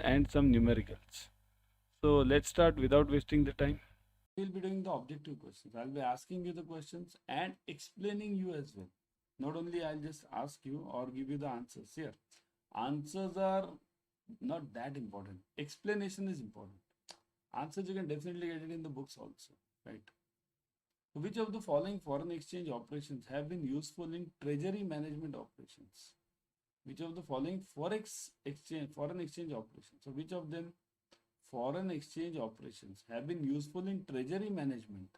and some numericals. So let's start without wasting the time. We'll be doing the objective questions. I'll be asking you the questions and explaining you as well. Not only I'll just ask you or give you the answers here. Answers are not that important. Explanation is important. Answers you can definitely get it in the books also, right? Which of the following foreign exchange operations have been useful in treasury management operations? Which of the following foreign exchange operations? So which of them foreign exchange operations have been useful in treasury management?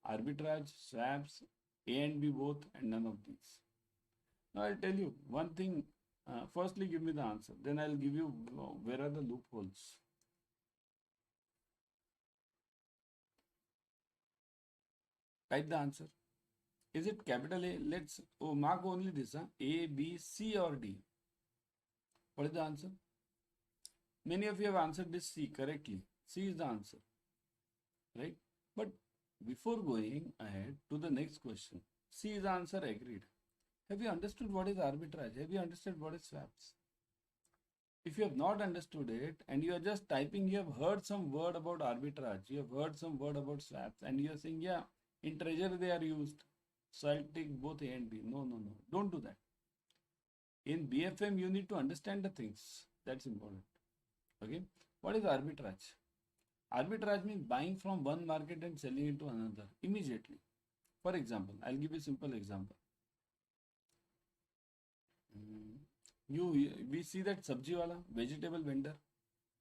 Arbitrage, swaps, A and B both, and none of these. Now I'll tell you one thing. Firstly, give me the answer. Then I'll give you where are the loopholes. Type the answer. Is it capital A? Let's mark only this. A, B, C or D. What is the answer? Many of you have answered this C correctly. C is the answer. Right? But before going ahead to the next question, C is the answer, agreed. Have you understood what is arbitrage? Have you understood what is swaps? If you have not understood it and you are just typing, you have heard some word about arbitrage, you have heard some word about swaps, and you are saying, yeah, in treasury they are used. So I'll take both A and B. No, no, no. Don't do that. In BFM, you need to understand the things. That's important. Okay. What is arbitrage? Arbitrage means buying from one market and selling it to another immediately. For example, I'll give you a simple example. We see that sabji wala, vegetable vendor,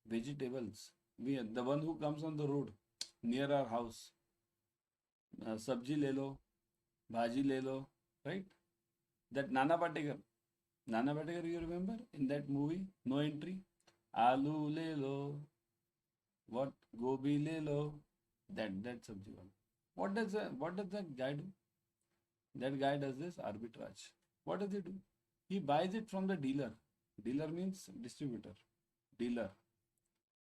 vegetables. The one who comes on the road near our house. Sabji le lo, bhaji le lo, right? That Nana Patekar, you remember in that movie, No Entry? Aloo le lo, what gobi le lo, that sabji wala. What does that guy do? That guy does this arbitrage. What does he do? He buys it from the dealer. Dealer means distributor. Dealer.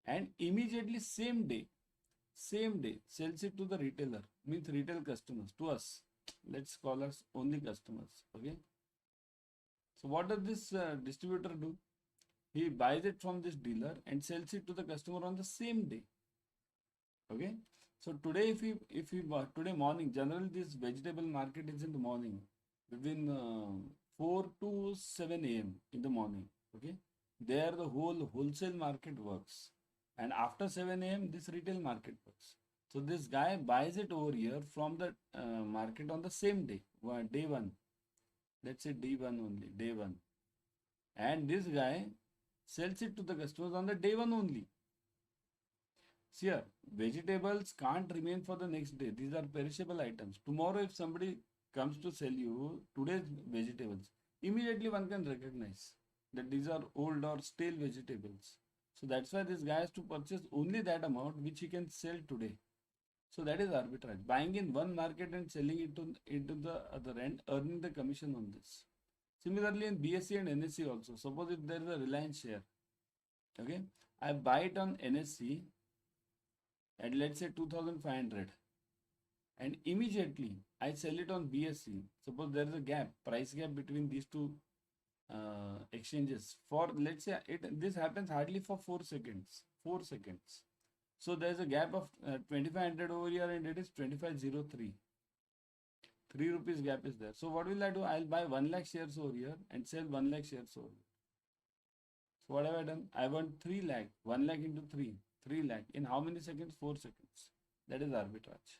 And immediately same day sells it to the retailer, means retail customers, to us. Let's call us only customers. Okay. So what does this distributor do? He buys it from this dealer and sells it to the customer on the same day. Okay. So today, if we today morning, generally this vegetable market is in the morning between 4 to 7 a.m. in the morning. Okay. There the wholesale market works. And after 7 a.m. this retail market works. So this guy buys it over here from the market on the same day, day one. Let's say D1 only, day one. And this guy sells it to the customers on the day one only. See here, vegetables can't remain for the next day. These are perishable items. Tomorrow if somebody comes to sell you today's vegetables, immediately one can recognize that these are old or stale vegetables. So that's why this guy has to purchase only that amount which he can sell today. So that is arbitrage. Buying in one market and selling it into the other end, earning the commission on this. Similarly in BSE and NSE also. Suppose if there is a Reliance share. Okay. I buy it on NSE at let's say 2500. And immediately I sell it on BSE. Suppose there is a gap, price gap between these two exchanges for let's say this happens hardly for 4 seconds. So there is a gap of 2500 over here and it is 2503. 3 rupees gap is there. So what will I do? I'll buy 1 lakh shares over here and sell 1 lakh shares over here. So what have I done? I want 3 lakh. 1 lakh into 3 lakh. In how many seconds? 4 seconds. That is arbitrage.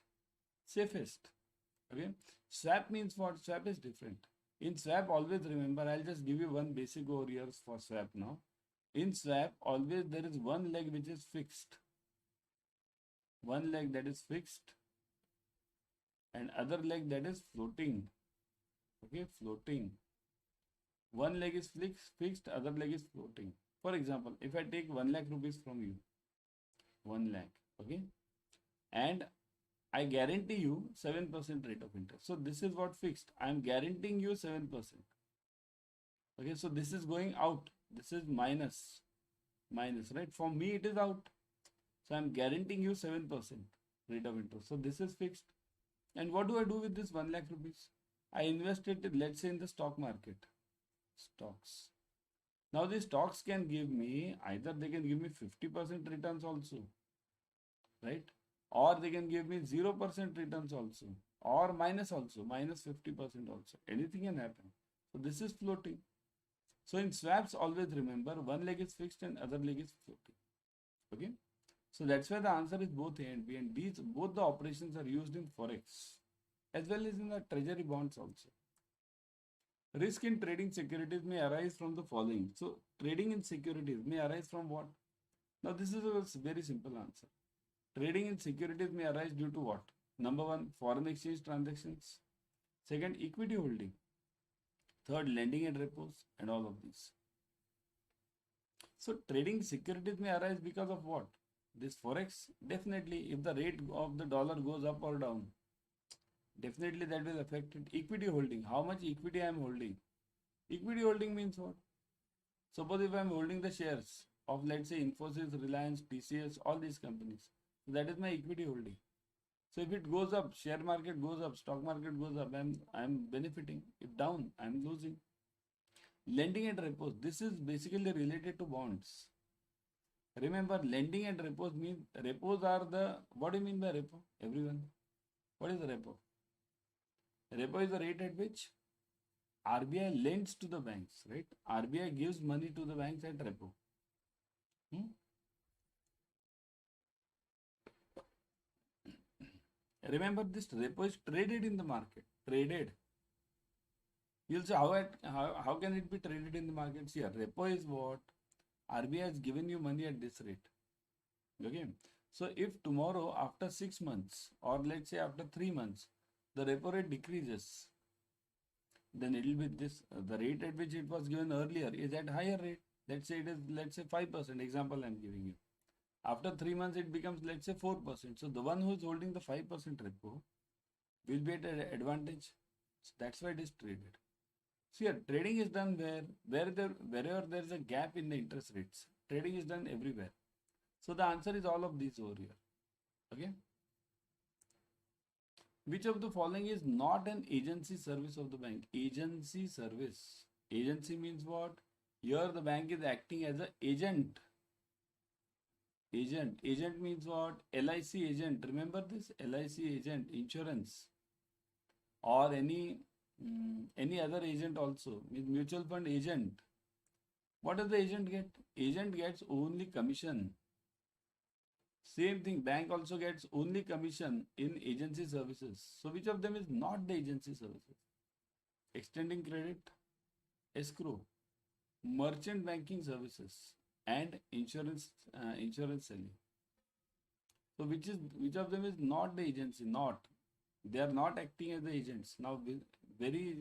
Safest. Okay. Swap means what? Swap is different. In swap, always remember, I'll just give you one basic over here for swap now. In swap, always there is one leg which is fixed. One leg that is fixed and other leg that is floating. Okay, floating. One leg is fixed, other leg is floating. For example, if I take 1 lakh rupees from you, 1 lakh, okay, and I guarantee you 7% rate of interest. So this is what fixed. I am guaranteeing you 7%. Okay, so this is going out. This is minus, right? For me, it is out. So I am guaranteeing you 7% rate of interest. So this is fixed. And what do I do with this 1 lakh rupees? I invested it, let's say, in the stock market. Stocks. Now these stocks can give me, either they can give me 50% returns also, right? Or they can give me 0% returns also, or minus also, minus 50% also. Anything can happen. So this is floating. So in swaps, always remember one leg is fixed and other leg is floating. Okay. So that's why the answer is both A and B, and these both the operations are used in forex as well as in the treasury bonds also. Risk in trading securities may arise from the following. So trading in securities may arise from what? Now this is a very simple answer. Trading in securities may arise due to what? Number one, foreign exchange transactions. Second, equity holding. Third, lending and repos, and all of these. So trading securities may arise because of what? This forex. Definitely, if the rate of the dollar goes up or down, definitely that will affect it. Equity holding. How much equity I am holding? Equity holding means what? Suppose if I am holding the shares of, let's say, Infosys, Reliance, TCS, all these companies, so that is my equity holding. So if it goes up, share market goes up, stock market goes up, I'm benefiting. If down, I'm losing. Lending and repos. This is basically related to bonds. Remember, lending and repos mean, repos are the, what do you mean by repo? Everyone. What is the repo? Repo is the rate at which RBI lends to the banks, right? RBI gives money to the banks at repo. Remember, this repo is traded in the market. Traded. You'll say, how can it be traded in the markets? Here, repo is what? RBI has given you money at this rate. Okay. So if tomorrow, after 6 months, or let's say after 3 months, the repo rate decreases, then it will be this, the rate at which it was given earlier is at higher rate. Let's say it is, let's say 5%, example I am giving you. After 3 months, it becomes, let's say 4%. So the one who is holding the 5% repo will be at an advantage. So that's why it is traded. So here, trading is done wherever there is a gap in the interest rates. Trading is done everywhere. So the answer is all of these over here. Okay. Which of the following is not an agency service of the bank? Agency service. Agency means what? Here the bank is acting as an agent. Agent. Agent means what? LIC agent. Remember this? LIC agent. Insurance. Or any other agent also. Means mutual fund agent. What does the agent get? Agent gets only commission. Same thing, bank also gets only commission in agency services. So which of them is not the agency services? Extending credit, escrow, merchant banking services, and insurance selling. So which of them is not the agency? Not. They are not acting as the agents. Now very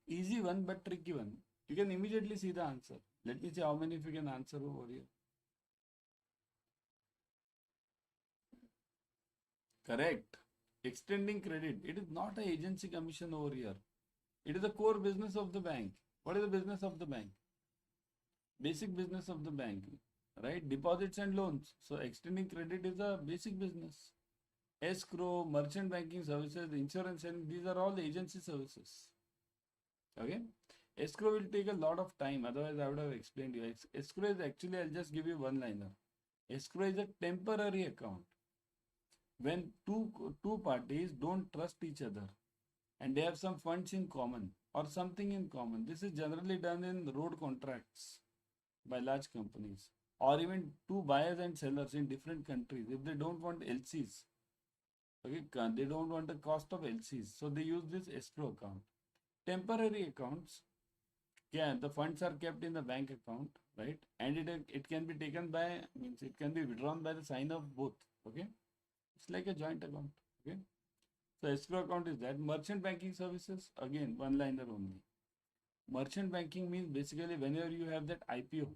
easy one but tricky one. You can immediately see the answer. Let me see how many of you can answer over here. Correct. Extending credit. It is not an agency commission over here. It is the core business of the bank. What is the business of the bank? Basic business of the bank, right? Deposits and loans. So extending credit is a basic business. Escrow, merchant banking services, insurance, and these are all agency services. Okay. Escrow will take a lot of time. Otherwise, I would have explained you. Escrow is actually, I'll just give you one liner. Escrow is a temporary account. When two parties don't trust each other and they have some funds in common or something in common. This is generally done in road contracts by large companies, or even two buyers and sellers in different countries. If they don't want LCs, okay, they don't want the cost of LCs, so they use this escrow account. Temporary accounts, yeah, the funds are kept in the bank account, right? And it can be taken by, means it can be withdrawn by the sign of both. Okay. It's like a joint account. Okay. So escrow account is that. Merchant banking services, again, one liner only. Merchant banking means basically whenever you have that IPO,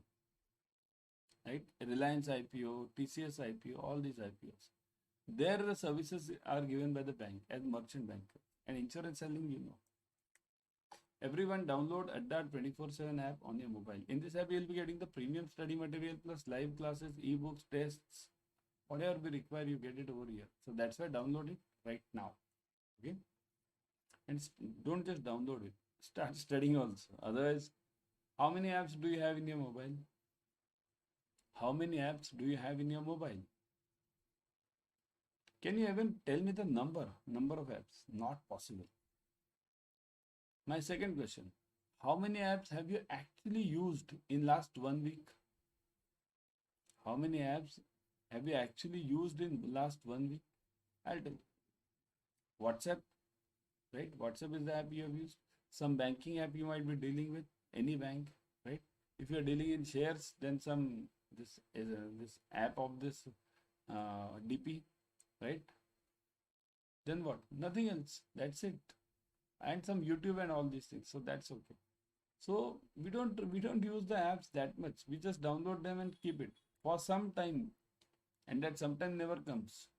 right? Reliance IPO, TCS IPO, all these IPOs. There the services are given by the bank as merchant banker. And insurance selling, you know. Everyone download Adda 24/7 app on your mobile. In this app, you will be getting the premium study material plus live classes, ebooks, tests, whatever we require, you get it over here. So that's why download it right now. Okay. And don't just download it. Start studying also. Otherwise, How many apps do you have in your mobile? How many apps do you have in your mobile? Can you even tell me the number of apps? Not possible. My second question, how many apps have you actually used in last 1 week? How many apps have you actually used in last 1 week? I'll tell you. WhatsApp, right? WhatsApp is the app you have used. Some banking app you might be dealing with, any bank, right? If you are dealing in shares, then some this app of this DP, right? Then what? Nothing else. That's it. And some YouTube and all these things. So that's okay. So we don't use the apps that much. We just download them and keep it for some time, and that sometime never comes.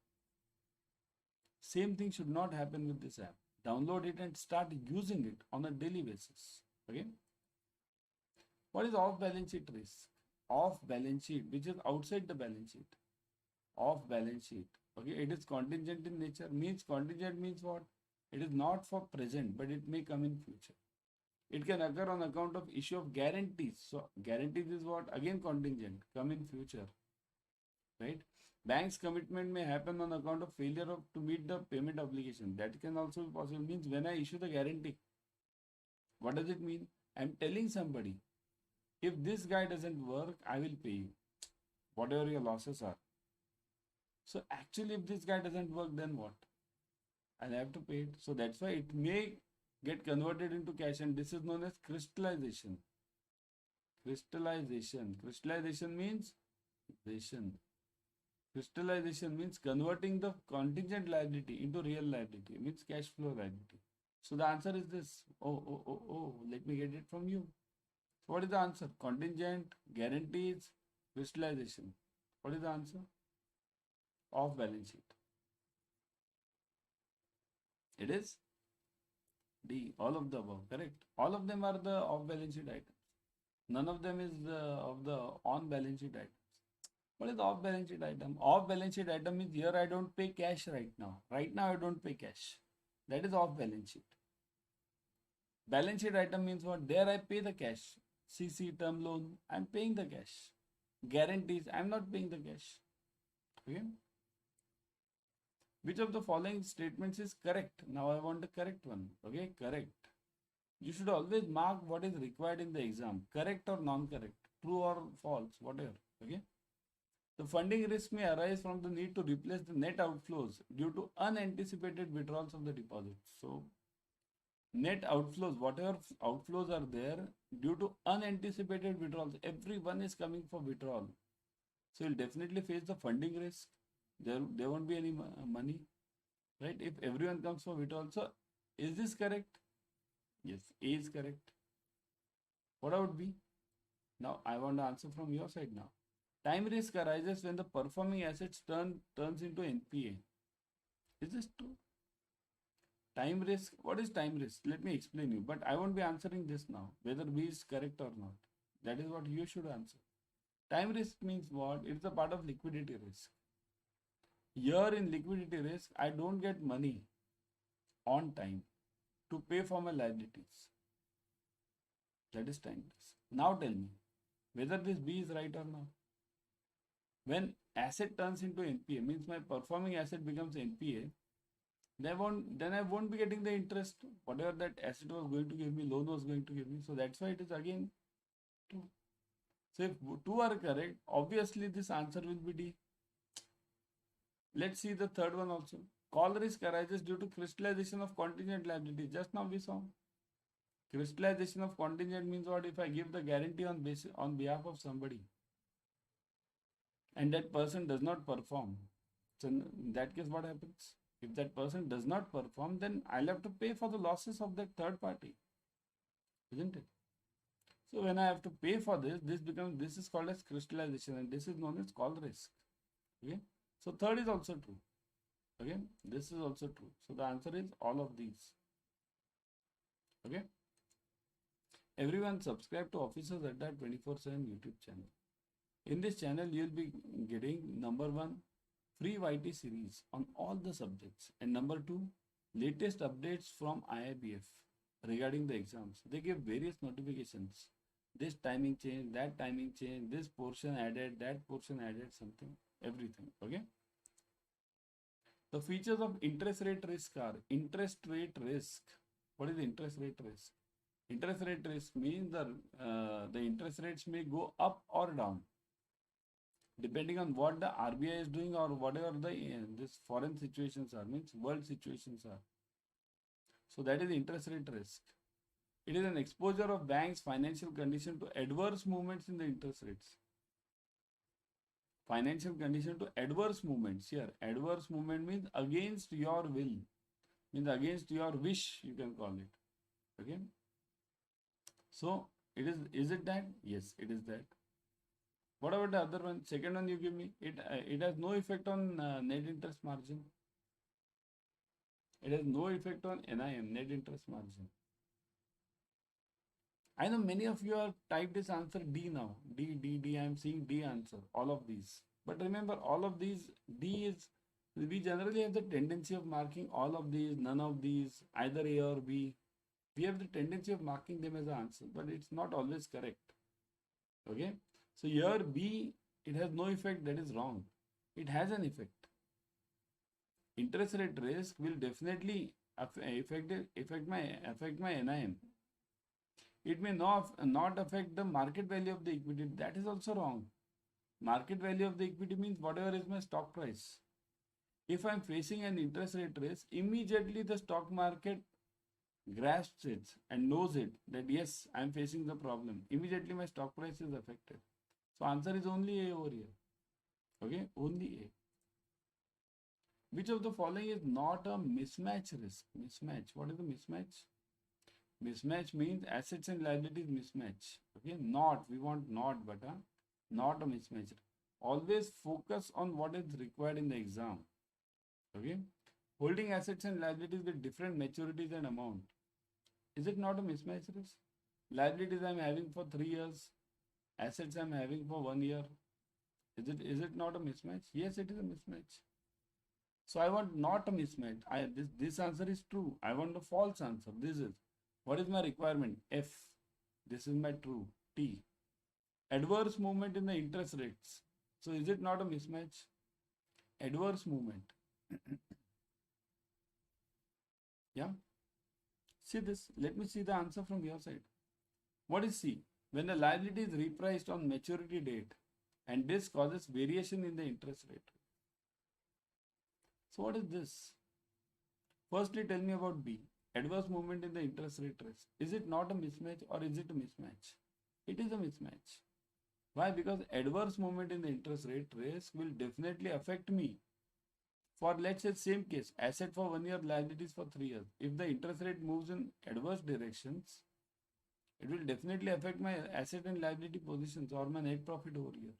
Same thing should not happen with this app. Download it and start using it on a daily basis. Okay. What is off balance sheet risk? Off balance sheet, which is outside the balance sheet. Off balance sheet. Okay, it is contingent in nature. Means contingent means what? It is not for present, but it may come in future. It can occur on account of issue of guarantees. So guarantees is what? Again contingent, come in future, right? Bank's commitment may happen on account of failure of to meet the payment obligation. That can also be possible. Means when I issue the guarantee, what does it mean? I'm telling somebody, if this guy doesn't work, I will pay you, whatever your losses are. So actually, if this guy doesn't work, then what? I'll have to pay it. So that's why it may get converted into cash, and this is known as crystallization. Crystallization means crystallization means converting the contingent liability into real liability, means cash flow liability. So the answer is this. Oh, let me get it from you. So what is the answer? Contingent, guarantees, crystallization. What is the answer? Off balance sheet. It is D. All of the above. Correct. All of them are the off balance sheet items. None of them is of the on balance sheet items. What is the off balance sheet item? Off balance sheet item means here I don't pay cash right now. Right now I don't pay cash. That is off balance sheet. Balance sheet item means what? There I pay the cash. CC term loan, I'm paying the cash. Guarantees, I'm not paying the cash. Okay. Which of the following statements is correct? Now I want the correct one. Okay, correct. You should always mark what is required in the exam. Correct or non-correct. True or false. Whatever. Okay. The funding risk may arise from the need to replace the net outflows due to unanticipated withdrawals of the deposits. So, net outflows, whatever outflows are there due to unanticipated withdrawals, everyone is coming for withdrawal. So, you'll definitely face the funding risk. There won't be any money, right? If everyone comes for withdrawal. So, is this correct? Yes, A is correct. What about B? Now, I want to answer from your side now. Time risk arises when the performing assets turns into NPA. Is this true? Time risk, what is time risk? Let me explain you, but I won't be answering this now, whether B is correct or not. That is what you should answer. Time risk means what? It's a part of liquidity risk. Here in liquidity risk, I don't get money on time to pay for my liabilities. That is time risk. Now tell me whether this B is right or not. When asset turns into NPA, means my performing asset becomes NPA, then I won't be getting the interest, whatever that asset was going to give me, loan was going to give me. So that's why it is again 2. So if 2 are correct, obviously this answer will be D. Let's see the third one also. Call risk arises due to crystallization of contingent liability. Just now we saw. Crystallization of contingent means what? If I give the guarantee on behalf of somebody, and that person does not perform. So in that case, what happens? If that person does not perform, then I'll have to pay for the losses of that third party, isn't it? So when I have to pay for this is called as crystallization, and this is known as call risk. Okay. So third is also true. Okay. This is also true. So the answer is all of these. Okay. Everyone subscribe to Officers Adda 24/7 YouTube channel. In this channel, you'll be getting number 1, free YT series on all the subjects, and number 2, latest updates from IIBF regarding the exams. They give various notifications. this timing change, that timing change, this portion added, that portion added, something, everything. Okay. The features of interest rate risk are interest rate risk. What is interest rate risk? Interest rate risk means the interest rates may go up or down depending on what the RBI is doing or whatever the this foreign situations are, means world situations are. So that is interest rate risk. It is an exposure of banks' financial condition to adverse movements in the interest rates. Financial condition to adverse movements. Here, adverse movement means against your will, means against your wish, you can call it. Okay. So it is it that? Yes, it is that. What about the other one? Second one you give me. It has no effect on net interest margin. It has no effect on NIM, net interest margin. I know many of you have typed this answer D now. D. I am seeing D answer. All of these. But remember, all of these, D is, we generally have the tendency of marking all of these, none of these, either A or B. We have the tendency of marking them as an answer, but it's not always correct. Okay. So here B, it has no effect. That is wrong. It has an effect. Interest rate risk will definitely affect my NIM. It may not affect the market value of the equity. That is also wrong. Market value of the equity means whatever is my stock price. If I am facing an interest rate risk, immediately the stock market grasps it and knows it that yes, I am facing the problem. Immediately my stock price is affected. So answer is only A over here. Okay, only A. Which of the following is not a mismatch risk? Mismatch. What is the mismatch? Mismatch means assets and liabilities mismatch. Okay, not. We want not, but not a mismatch. Always focus on what is required in the exam. Okay, holding assets and liabilities with different maturities and amount. Is it not a mismatch risk? Liabilities I am having for 3 years. Assets I am having for 1 year. Is it not a mismatch? Yes, it is a mismatch. So I want not a mismatch. This answer is true. I want a false answer. This is. What is my requirement? F. This is my true. T. Adverse movement in the interest rates. So is it not a mismatch? Adverse movement. Yeah. See this. Let me see the answer from your side. What is C? When the liability is repriced on maturity date and this causes variation in the interest rate. So what is this? Firstly, tell me about B. Adverse movement in the interest rate risk. Is it not a mismatch or is it a mismatch? It is a mismatch. Why? Because adverse movement in the interest rate risk will definitely affect me. For let's say same case, asset for 1 year, liabilities for 3 years. If the interest rate moves in adverse directions, it will definitely affect my asset and liability positions or my net profit over here.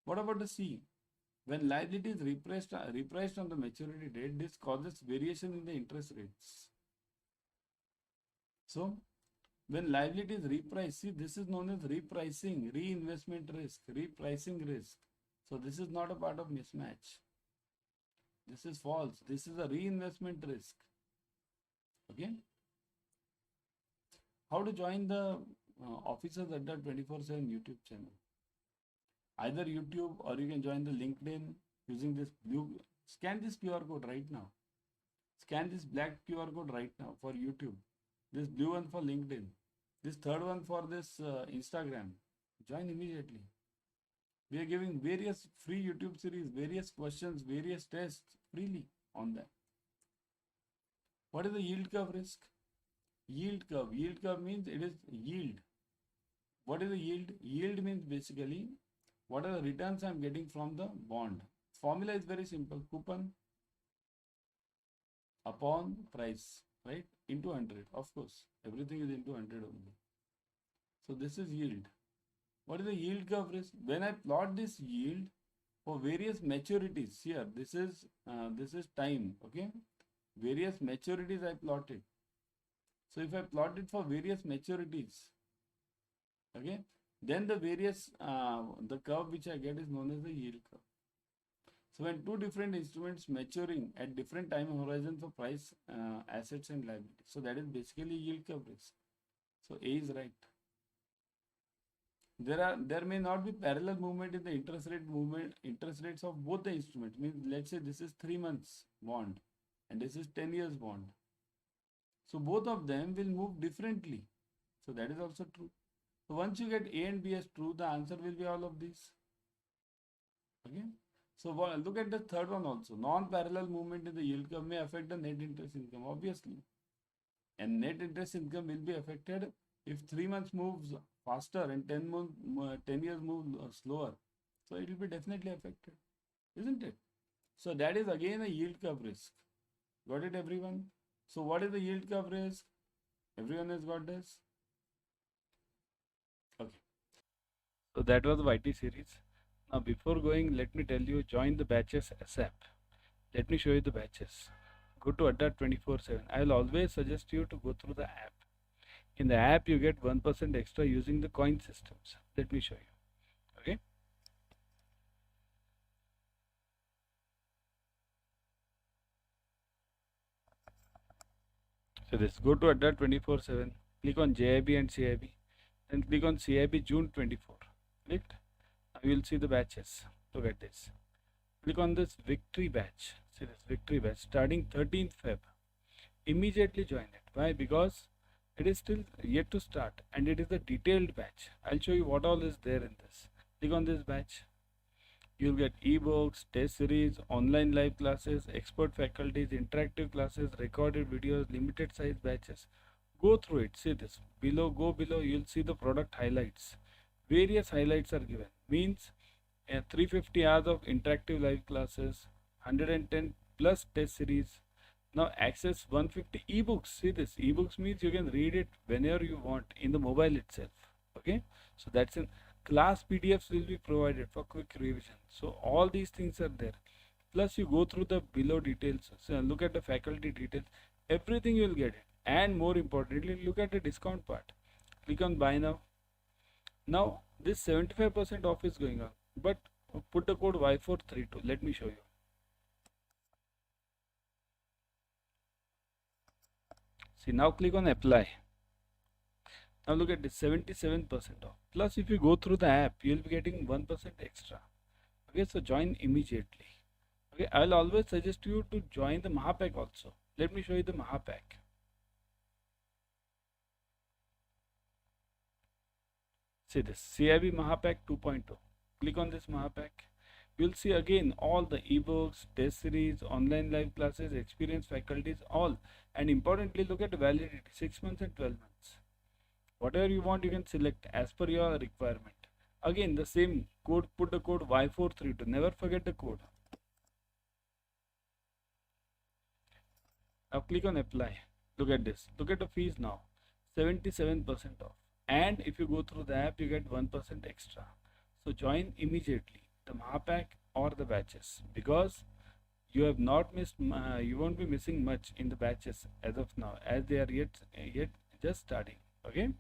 What about the C? When liability is repriced on the maturity date, this causes variation in the interest rates. So, when liability is repriced, see, this is known as repricing, reinvestment risk, repricing risk. So, this is not a part of mismatch. This is false. This is a reinvestment risk. Okay. How to join the Officers Adda 24/7 YouTube channel? Either YouTube or you can join the LinkedIn using this blue. Scan this QR code right now. Scan this black QR code right now for YouTube. This blue one for LinkedIn. This third one for this Instagram. Join immediately. We are giving various free YouTube series, various questions, various tests freely on that. What is the yield curve risk? Yield curve. Yield curve means it is yield. What is the yield? Yield means basically what are the returns I am getting from the bond. Formula is very simple. Coupon upon price, right? Into 100. Of course, everything is into 100 only. So this is yield. What is the yield curve risk? When I plot this yield for various maturities, here this is time. Okay, various maturities I plotted. So if I plot it for various maturities, okay, then the various the curve which I get is known as the yield curve. So when two different instruments maturing at different time horizon for price, assets and liabilities, so that is basically yield curve risk. So A is right. There may not be parallel movement in the interest rates of both the instruments. Means let's say this is 3 months bond and this is 10 years bond. So both of them will move differently. So that is also true. So once you get A and B as true, the answer will be all of these. Okay. So look at the third one also. Non-parallel movement in the yield curve may affect the net interest income, obviously. And net interest income will be affected if 3 months moves faster and 10 years move slower. So it will be definitely affected, isn't it? So that is again a yield curve risk. Got it, everyone? So what is the yield curve risk? Everyone has got this? Okay. So that was the YT series. Now before going, let me tell you, join the batches ASAP. Let me show you the batches. Go to Adda 24/7. I will always suggest you to go through the app. In the app, you get 1% extra using the coin systems. Let me show you. Okay. So this, go to Adda 24/7. Click on JIB and CIB. Then click on CIB June 24. Clicked. Now you will see the batches. Look at this. Click on this victory batch. See this victory batch starting 13th Feb. Immediately join it. Why? Because it is still yet to start and it is a detailed batch. I'll show you what all is there in this. Click on this batch. You'll get ebooks, test series, online live classes, expert faculties, interactive classes, recorded videos, limited size batches. Go through it. See this. Below, go below, you'll see the product highlights. Various highlights are given. Means 350 hours of interactive live classes, 110 plus test series. Now access 150 ebooks. See this, ebooks means you can read it whenever you want in the mobile itself. Okay, so that's in class. PDFs will be provided for quick revision. So all these things are there. Plus you go through the below details. So look at the faculty details. Everything you will get it. And more importantly, look at the discount part. Click on buy now. Now this 75% off is going on. But put the code Y432. Let me show you. See, now click on apply. Now look at this, 77% off. Plus if you go through the app, you will be getting 1% extra. Okay, so join immediately. Okay, I'll always suggest you to join the Mahapack also. Let me show you the Mahapack. See this, CIB Mahapack 2.0. Click on this Mahapack. You'll see again all the ebooks, test series, online live classes, experienced faculties, all. And importantly, look at the validity, 6 months and 12 months. Whatever you want, you can select as per your requirement. Again, the same code, put the code Y432. Never forget the code. Now click on apply. Look at this. Look at the fees now. 77% off. And if you go through the app, you get 1% extra. So join immediately the Mahapack or the batches, because you have not missed, you won't be missing much in the batches as of now, as they are yet just starting. Okay.